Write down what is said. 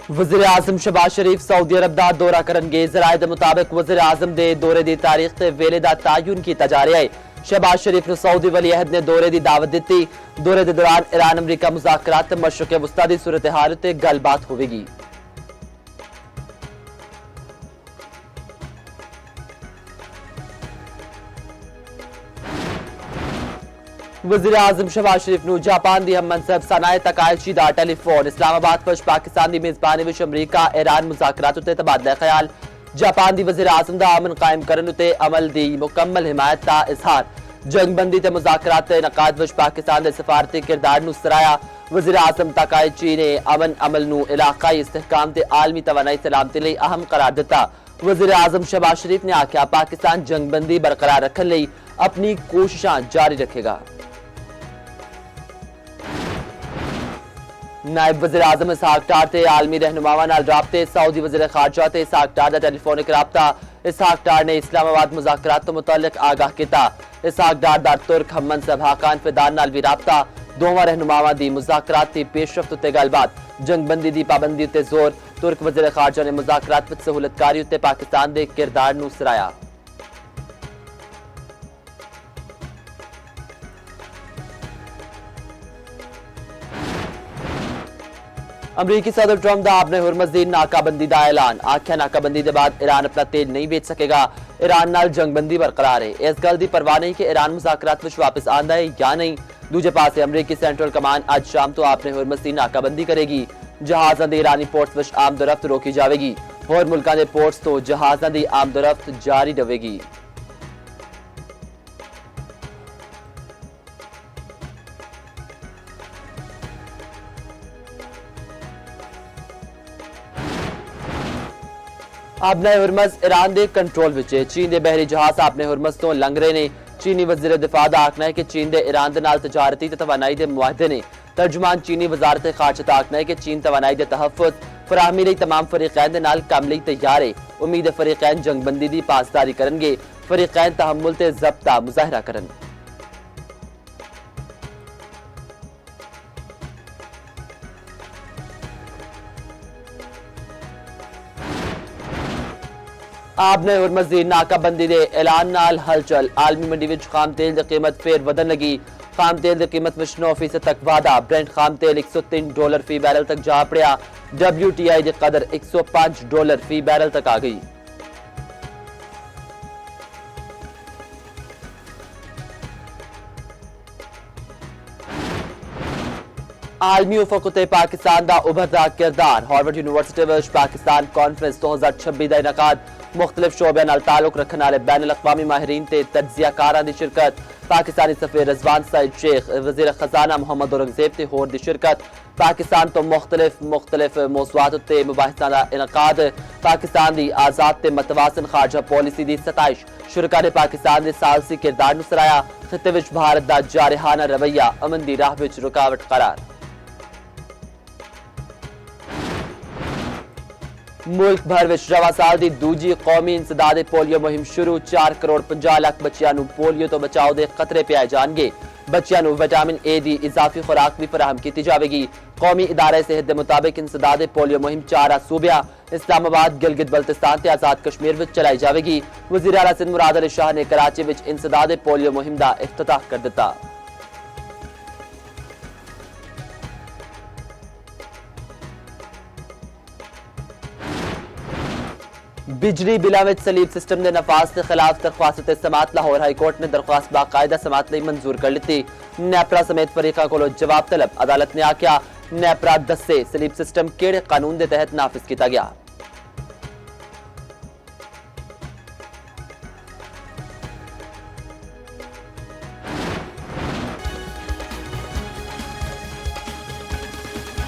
وزیر اعظم شہباز شریف سعودی عرب دا دورہ کرن گے۔ ذرائع دے مطابق وزیر اعظم دے دورے دی تاریخ تے ویلے دا تعین کیتا جا رہا ہے۔ شہباز شریف نو سعودی ولی عہد نے دورے دی دعوت دیتی۔ دورے دے دوران ایران امریکہ مذاکرات تے مشرق وسطی دی صورتحال تے گل بات ہوے گی۔ وزیر اعظم شہباز شریف نو جاپان دی ہم منصب سانائے تکائچی دا ٹیلی فون۔ اسلام آباد وچ پاکستان دی میزبانی وچ امریکہ ایران مذاکرات تے تبادلہ خیال۔ جاپان دی وزیر اعظم دا امن قائم کرن تے عمل دی مکمل حمایت دا اظہار۔ جنگ بندی تے مذاکرات تے انعقاد وچ پاکستان دے سفارتی کردار نو سرایا۔ وزیر اعظم تکائچی نے امن عمل نو علاقائی استحکام تے عالمی توانائی سلامتی لئی اہم قرار دتا۔ وزیر اعظم شہباز شریف نے آکھیا پاکستان جنگ بندی برقرار رکھن لئی اپنی کوششاں جاری رکھے گا۔ نائب وزیر اعظم اسحاق ڈار تے عالمی رہنماواں نال رابطے۔ سعودی وزیر خارجہ تے اسحاق ڈار دا ٹیلی فونک رابطہ۔ اسحاق ڈار نے اسلام آباد مذاکرات تو متعلق آگاہ کیتا۔ اسحاق ڈار دا ترک ہم منصب حاکان فدان نال بھی رابطہ۔ دوواں رہنماواں دی مذاکرات دی پیش رفت تے گل بات۔ جنگ بندی دی پابندی تے زور۔ ترک وزیر خارجہ نے مذاکرات وچ سہولت کاری تے پاکستان دے کردار نو سرایا۔ امریکی صدر ٹرمپ دا اپنے حرمت دی ناکہ بندی دا اعلان۔ آکھیا ناکہ بندی دے بعد ایران اپنا تیل نہیں بیچ سکے گا۔ ایران نال جنگ بندی برقرار ہے۔ اس گل دی پرواہ نہیں کہ ایران مذاکرات وچ واپس آندا ہے یا نہیں۔ دوجے پاسے امریکی سینٹرل کمان اج شام تو اپنے حرمت دی ناکہ بندی کرے گی۔ جہازاں دی ایرانی پورٹس وچ آمد و رفت روکی جاوے گی۔ ہور ملکاں دے پورٹس تو جہازاں دی آمد و رفت جاری رہے گی۔ اپنے حرمز ایران دے کنٹرول وچ ہے۔ چین دے بحری جہاز اپنے حرمز تو لنگ رہے نے۔ چینی وزیر دفاع دا آکھنا ہے کہ چین دے ایران دے نال تجارتی تے توانائی دے معاہدے نے۔ ترجمان چینی وزارت خارجہ دا آکھنا ہے کہ چین توانائی دے تحفظ فراہمی لئی تمام فریقین دے نال کم لئی تیار ہے۔ امید ہے فریقین جنگ بندی دی پاسداری کرن گے۔ فریقین تحمل تے ضبط دا مظاہرہ کرن۔ آپ نے حرمت دی ناکہ بندی دے اعلان نال ہلچل۔ عالمی منڈی وچ خام تیل دی قیمت پھر ودن لگی۔ خام تیل دی قیمت وچ 9% تک وعدہ۔ برنٹ خام تیل $103 فی بیرل تک جا پڑیا۔ WTI دی قدر $105 فی بیرل تک آ گئی۔ عالمی افق تے پاکستان دا ابھردا کردار۔ ہارورڈ یونیورسٹی وچ پاکستان کانفرنس 2026 دا انعقاد۔ مختلف شعبے نال تعلق رکھن والے بین الاقوامی ماہرین تے تجزیہ کاراں دی شرکت۔ پاکستانی سفیر رضوان سعید شیخ، وزیر خزانہ محمد اورنگزیب تے ہور دی شرکت۔ پاکستان تو مختلف موضوعات تے مباحثاں دا انعقاد۔ پاکستان دی آزاد تے متوازن خارجہ پالیسی دی ستائش۔ شرکاء نے پاکستان دے ثالثی کردار نو سرایا۔ خطے وچ بھارت دا جارحانہ رویہ امن دی راہ وچ رکاوٹ قرار۔ ملک بھر وچ رواں سال دی دوجی قومی انسداد پولیو مہم شروع۔ 4.50 کروڑ بچیاں نو پولیو تو بچاؤ دے خطرے پائے جان گے۔ بچیاں نو وٹامن اے دی اضافی خوراک بھی فراہم کی جاوے گی۔ قومی ادارہ صحت دے مطابق انسداد پولیو مہم 4 صوبیاں اسلام آباد، گلگت بلتستان تے آزاد کشمیر وچ چلائی جاوے گی۔ وزیر اعلیٰ سندھ مراد علی شاہ نے کراچی وچ انسداد پولیو مہم دا افتتاح کر دتا۔ بجلی بلاں وچ سلیب سسٹم دے نفاذ کے خلاف درخواست تے سماعت۔ لاہور ہائی کورٹ نے درخواست باقاعدہ سماعت لئی منظور کر لیتی۔ نیپرا سمیت فریقاں کولو جواب طلب۔ عدالت نے آکھیا نیپرا دسے سلیب سسٹم کیڑے قانون دے تحت نافذ کیتا گیا۔